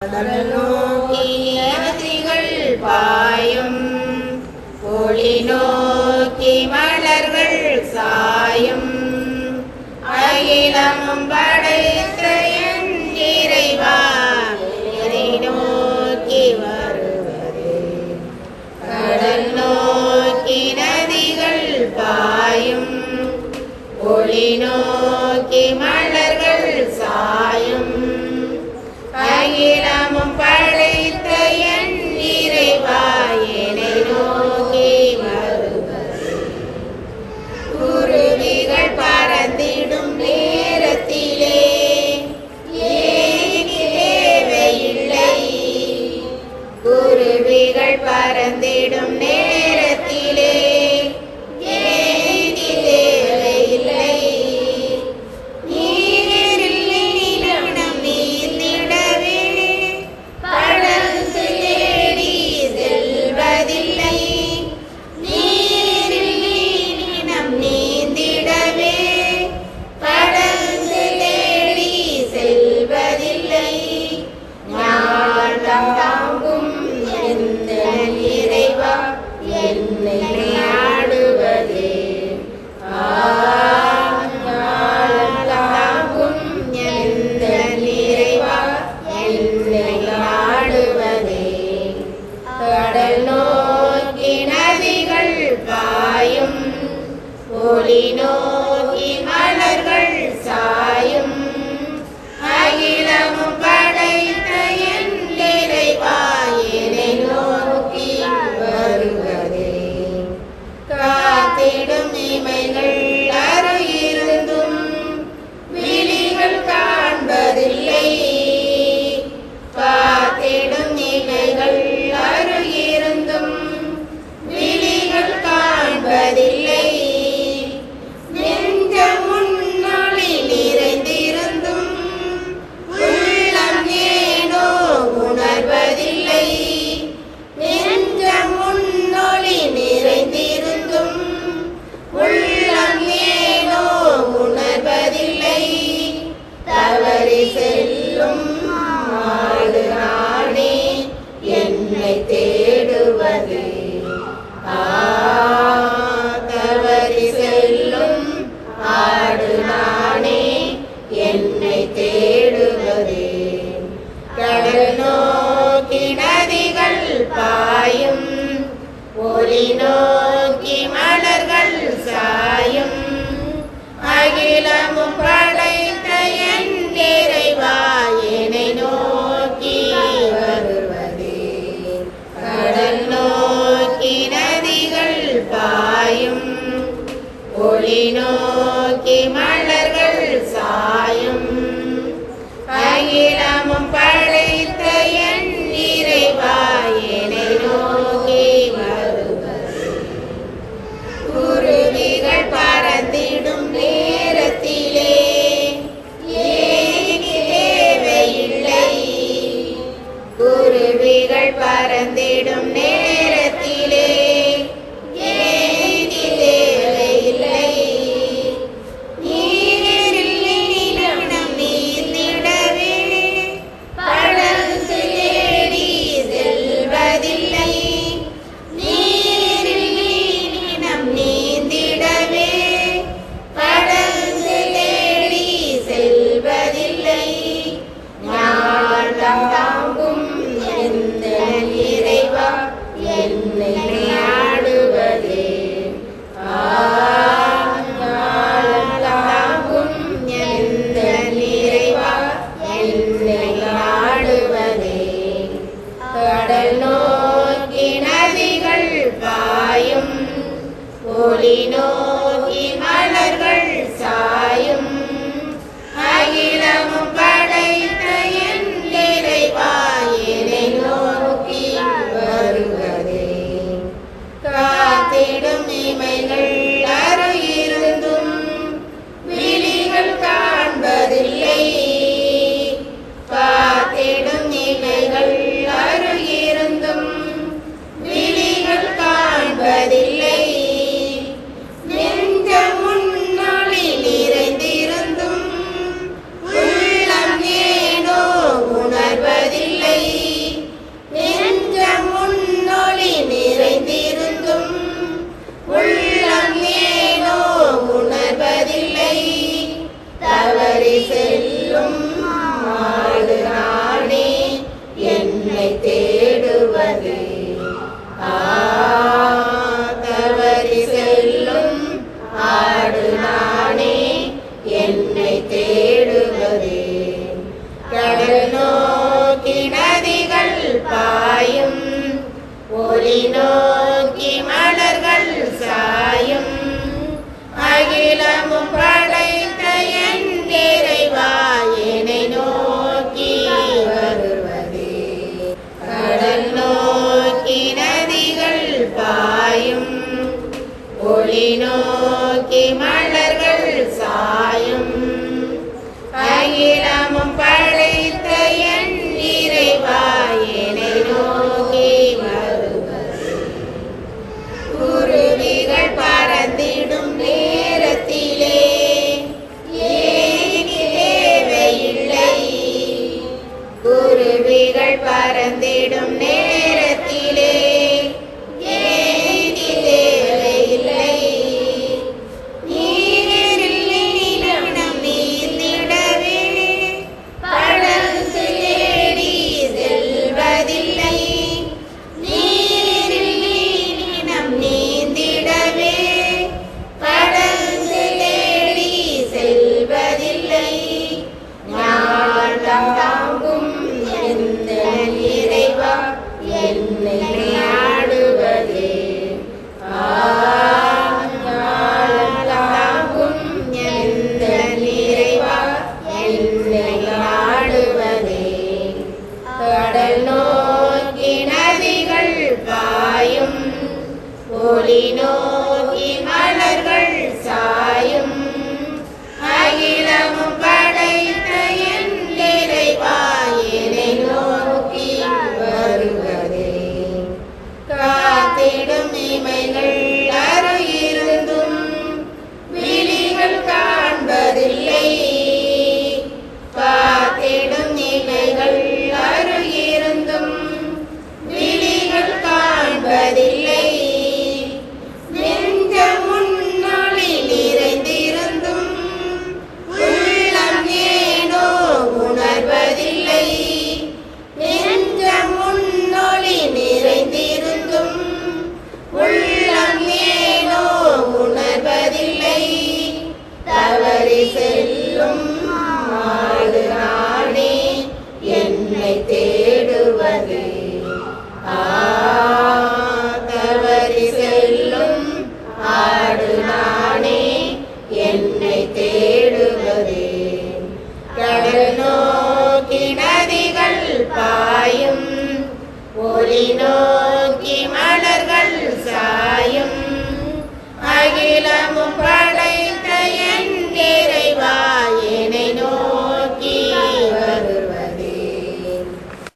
கடல் நோக்கி நதிகள் பாயும், ஒளி நோக்கி மலர்கள் சாயும், அகிலமும் படைத்த என் இறைவா என்னை நோக்கி வருவதே. கடல் நோக்கி நதிகள் பாயும், ஒளி நோக்கி மலர்கள் சாயும், அகிலமும் படைத்த என் இறைவா என்னை நோக்கி வருவதே. குருவிகள் பறந்திடும் நேரத்திலே ஏன் தேவையில்லை, குருவிகள் பறந்திடும் நேரத்திலே ஏன் தேவையில்லை. என்னை நாடுவதே தாங்கும் எந்த நிறைவா என்னை நாடுவதே. கடல் நோக்கி நதிகள் பாயும், ஒளி நோக்கி மலர்கள் சாயும், அகிலமும் படைத்த என் இறைவா என்னை நோக்கி வருவதே. காத்திடும் இமைகள் அருகிருந்தும் விழிகள் காண்பதில்லை, காத்திடும் இமைகள் அருகிருந்தும் விழிகள் காண்பதில்லை. நெஞ்சம் முன்னொளி நிறைந்திருந்தும் உள்ளம் ஏனோ உணர்வதில்லை, நெஞ்சம் முன்னொளி நிறைந்திருந்தும் உள்ளம் ஏனோ உணர்வதில்லை. தவறி செல்லும் மாடு நானே என்னை தேடுவதே. தவறி செல்லும் ஆடு நானே என்னை தேடுவதே. கடல் நோக்கி நதிகள் பாயும், ஒளி நோக்கி மலர்கள் சாயும், அகிலமும் படைத்த என் இறைவா என்னை நோக்கி வருவதே. கடல் நோக்கி நதிகள் பாயும், ஒளி நோக்கி மலர்கள் சாயும், அகிலமும் படைத்த என் இறைவா என்னை நோக்கி வருவதே. குருவிகள் பறந்திடும் நேரத்திலே ஏன் தேவையில்லை, குருவிகள் பறந்திடும் நேரத்திலே ஏன் தேவையில்லை. நீரில் நீரிடம் நீந்திடவே படகு தேடி செல்வதில்லை, நீரில் நீரிடம் நீந்திடவே படகு தேடி செல்வதில்லை. ஞானம் தாங்கும் எந்த இறைவா நதிகள் பாயும் ஒளி நோக்கி மலர்கள் சாயும் அகிலமும் படைத்த என் இறைவா என்னை நோக்கி வருவதே கடல் நோக்கி நதிகள் பாயும் ஒளி நோக்கி மலர்கள் சாயும் அகிலமும் படைத்த என் இறைவா என்னை நோக்கி வருவதே குருவிகள் பறந்திடும் நேரத்திலே ஏனி தேவையில்லை குருவிகள் பறந்திடும் நேரத்திலே ஏனி தேவையில்லை நீரில் நிலம் நீந்திடவே படகு தேடி செல்வதில்லை நீரில் நிலம் நீந்திடவே படகு தேடி செல்வதில்லை ஞானம் தாங்கும் எந்த இறைவா என்னை நாடுவதே ஞானம் தாங்கும் எந்த இறைவா என்னை நாடுவதே கடல் நோக்கி நதிகள் பாயும் ஒளி நோக்கி மலர்கள் சாயும் அகிலமும் படைத்த என் இறைவா என்னை நோக்கி வருவதே காத்திடும் இமைகள் அருகிருந்தும் விழிகள் காண்பதில்லை காத்திடும் இமைகள் அருகிருந்தும் விழிகள் காண்பதில்லை நெஞ்சம் முன்னொளி நிறைந்திருந்தும் உள்ளம் ஏனோ உணர்வதில்லை நெஞ்சம் முன்னொளி நிறைந்திருந்தும் உள்ளம் ஏனோ உணர்வதில்லை தவறி செல்லும் மாடு நானே என்னை தேடுவது